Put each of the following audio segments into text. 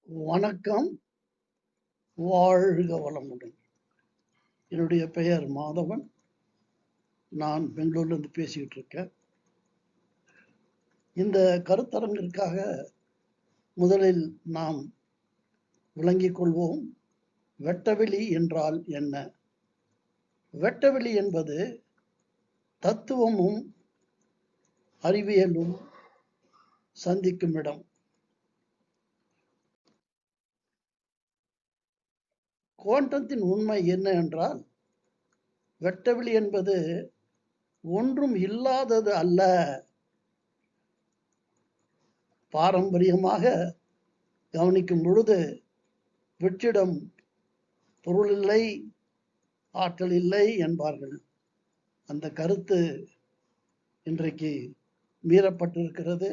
வணக்கம். வாழ்க வளமுடன். என்னுடைய பெயர் மாதவன். நான் பெங்களூர்ல இருந்து பேசிக்கிட்டு இருக்கேன். இந்த கருத்தரங்கிற்காக முதலில் நாம் விளங்கிக் கொள்வோம். வெட்டவெளி என்றால் என்ன? வெட்டவெளி என்பது தத்துவமும் அறிவியலும் சந்திக்கும் இடம். குவாண்டத்தின் உண்மை என்ன என்றால், வெட்டவெளி என்பது ஒன்றும் இல்லாதது அல்ல. பாரம்பரியமாக கவனிக்கும் பொழுது வெற்றிடம் பொருள் இல்லை, ஆற்றல் இல்லை என்பார்கள். அந்த கருத்து இன்றைக்கு மீறப்பட்டிருக்கிறது.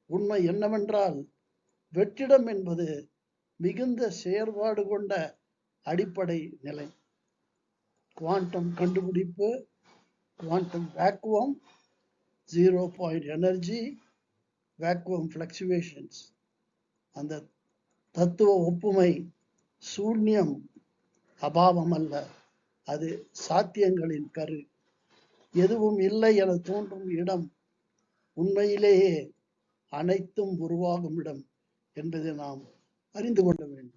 உண்மை என்னவென்றால், வெற்றிடம் என்பது மிகுந்த செயற்பாடு கொண்ட அடிப்படை நிலை. குவாண்டம் கண்டுபிடிப்பு, quantum vacuum, zero point energy, vacuum fluctuations, அந்த தத்துவ ஒப்புமை சூன்யம், அபாவம் அல்ல, அது சாத்தியங்களின் கரு. எதுவும் இல்லை என தோன்றும் இடம் உண்மையிலேயே அனைத்தும் உருவாகும் இடம் என்பதை நாம் அறிந்து கொள்ள வேண்டும்.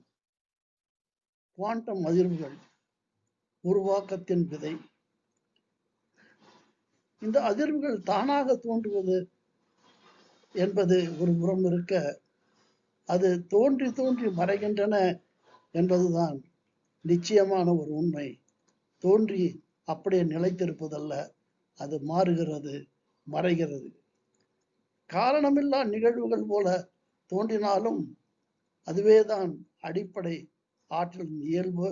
குவாண்டம் அதிர்வுகள் உருவாக்கத்தின் விதை. இந்த அதிர்வுகள் தானாக தோன்றுவது என்பது ஒரு புறம் இருக்க, அது தோன்றி தோன்றி மறைகின்றன என்பதுதான் நிச்சயமான ஒரு உண்மை. தோன்றி அப்படியே நிலைத்திருப்பதல்ல, அது மாறுகிறது, மறைகிறது. காரணமில்லா நிகழ்வுகள் போல தோன்றினாலும் அதுவேதான் அடிப்படை ஆற்றலின் இயல்பு.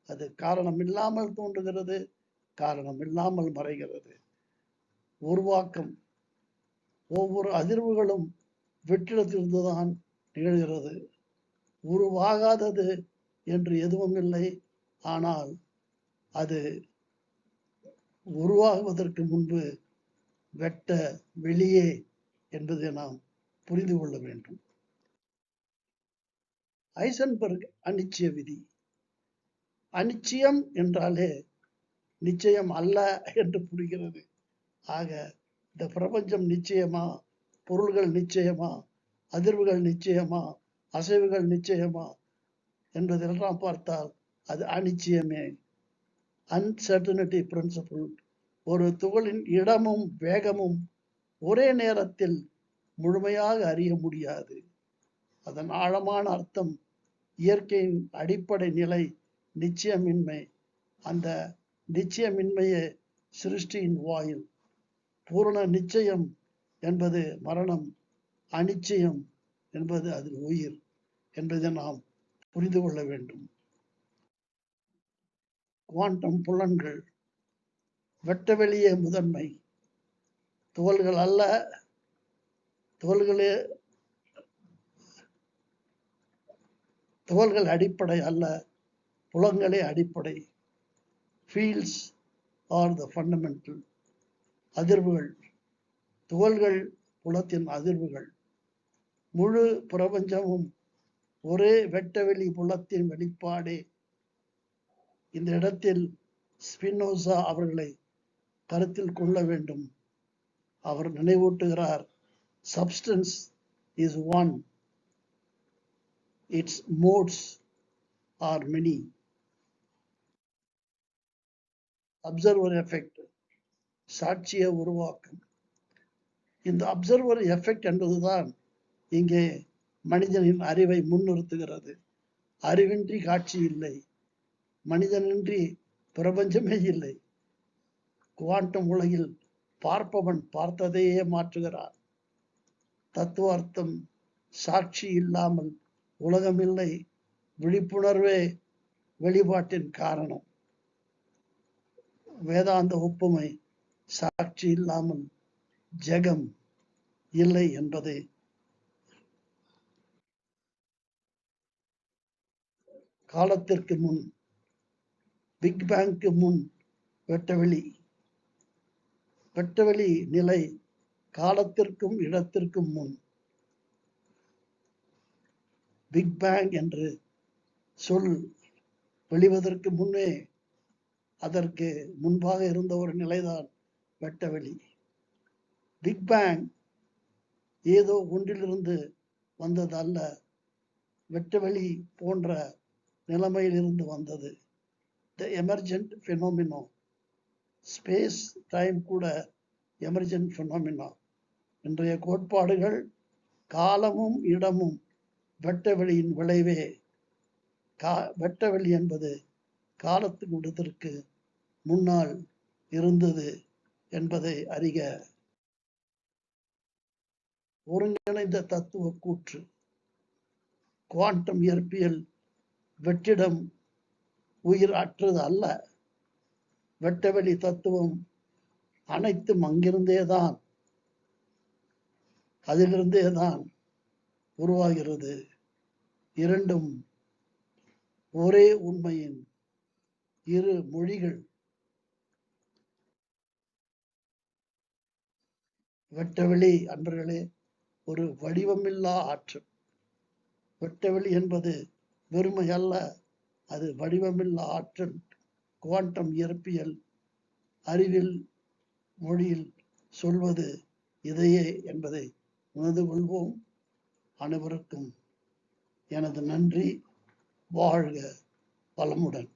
அது காரணம் இல்லாமல் தோன்றுகிறது, காரணம் இல்லாமல் மறைகிறது. உருவாக்கம், ஒவ்வொரு அதிர்வுகளும் வெற்றிடத்திலிருந்துதான் நிகழ்கிறது. உருவாகாதது என்று எதுவும் இல்லை. ஆனால் அது உருவாகுவதற்கு முன்பு வெட்ட வெளியே என்பதை நாம் புரிந்து கொள்ள வேண்டும். ஐசன்பர்க் அனிச்சய விதி. அனிச்சயம் என்றாலே நிச்சயம் அல்ல என்று புரிகிறது. ஆக இந்த பிரபஞ்சம் நிச்சயமா, பொருள்கள் நிச்சயமா, அதிர்வுகள் நிச்சயமா, அசைவுகள் நிச்சயமா என்பதெல்லாம் பார்த்தால் அது அனிச்சயமே. Uncertainty principle. ஒரு துகளின் இடமும் வேகமும் ஒரே நேரத்தில் முழுமையாக அறிய முடியாது. அதன் ஆழமான அர்த்தம் இயற்கையின் அடிப்படை நிலை நிச்சயமின்மை. அந்த நிச்சயமின்மையே சிருஷ்டியின் வாயில். பூரண நிச்சயம் என்பது மரணம், அனிச்சயம் என்பது அதில் உயிர் என்பதை நாம் புரிந்து கொள்ள வேண்டும். குவாண்டம் புலன்கள். வெட்டவெளியே முதன்மை. துகள்கள் அல்ல, துகள்கள் அடிப்படை அல்ல, புலங்களே அடிப்படை. ஃபீல்ட்ஸ் ஆர் த ஃபண்டமெண்டல். அதிர்வுகள், துகள்கள் புலத்தின் அதிர்வுகள். முழு பிரபஞ்சமும் ஒரே வெட்டவெளி புலத்தின் வெளிப்பாடே. இந்த இடத்தில் ஸ்பினோசா அவர்களை கருத்தில் கொள்ள வேண்டும். அவர் நினைவூட்டுகிறார், substance is one, its modes are many. Observer effect, சாட்சிய உருவாக்கம். இந்த அப்சர்வர் எஃபெக்ட் என்பதுதான் இங்கே மனிதனின் அறிவை முன்னிறுத்துகிறது. அறிவின்றி காட்சி இல்லை, மனிதனின்றி பிரபஞ்சமே இல்லை. குவாண்டம் உலகில் பார்ப்பவன் பார்த்ததையே மாற்றுகிறார். தத்துவார்த்தம், சாட்சி இல்லாமல் உலகமில்லை. விழிப்புணர்வே வெளிப்பாட்டின் காரணம். வேதாந்த ஒப்புமை, சாட்சி இல்லாமல் ஜெகம் இல்லை என்பதை காலத்திற்கு முன், பிக் பேங்க்கு முன் வெட்டவெளி. வெட்டவெளி நிலை காலத்திற்கும் இடத்திற்கும் முன். பிக் பேங் என்று சொல் வெளிவதற்கு முன்னே அதற்கு முன்பாக இருந்த ஒரு நிலைதான் வெட்டவெளி. பிக் பேங் ஏதோ ஒன்றிலிருந்து வந்தது அல்ல, வெட்டவெளி போன்ற நிலைமையிலிருந்து வந்தது. த எமர்ஜென்ட் பினோமினோ, ஸ்பேஸ் டைம் கூட எமர்ஜென்ட் பினோமினோ. இன்றைய கோட்பாடுகள் காலமும் இடமும் வெட்டவெளியின் விளைவே. வெட்டவெளி என்பது காலத்தின் விடத்திற்கு முன்னால் இருந்தது என்பதை அறிக. ஒருங்கிணைந்த தத்துவ கூற்று. குவாண்டம் இயற்பியல் வெற்றிடம் உயிர் அற்றது அல்ல. வெட்டவெளி தத்துவம் அனைத்தும் அங்கிருந்தேதான், அதிலிருந்தேதான் உருவாகிறது. இரண்டும் ஒரே உண்மையின் இரு மொழிகள். வெட்டவெளி அன்பர்களே ஒரு வடிவமில்லா ஆற்றல். வெட்டவெளி என்பது வெறுமை அல்ல, அது வடிவமில்லா ஆற்றல். குவாண்டம் இயற்பியல் அறிவியல் மொழியில் சொல்வது இதையே என்பதை உணர்ந்து கொள்வோம். அனைவருக்கும் எனது நன்றி. வாழ்க வளமுடன்.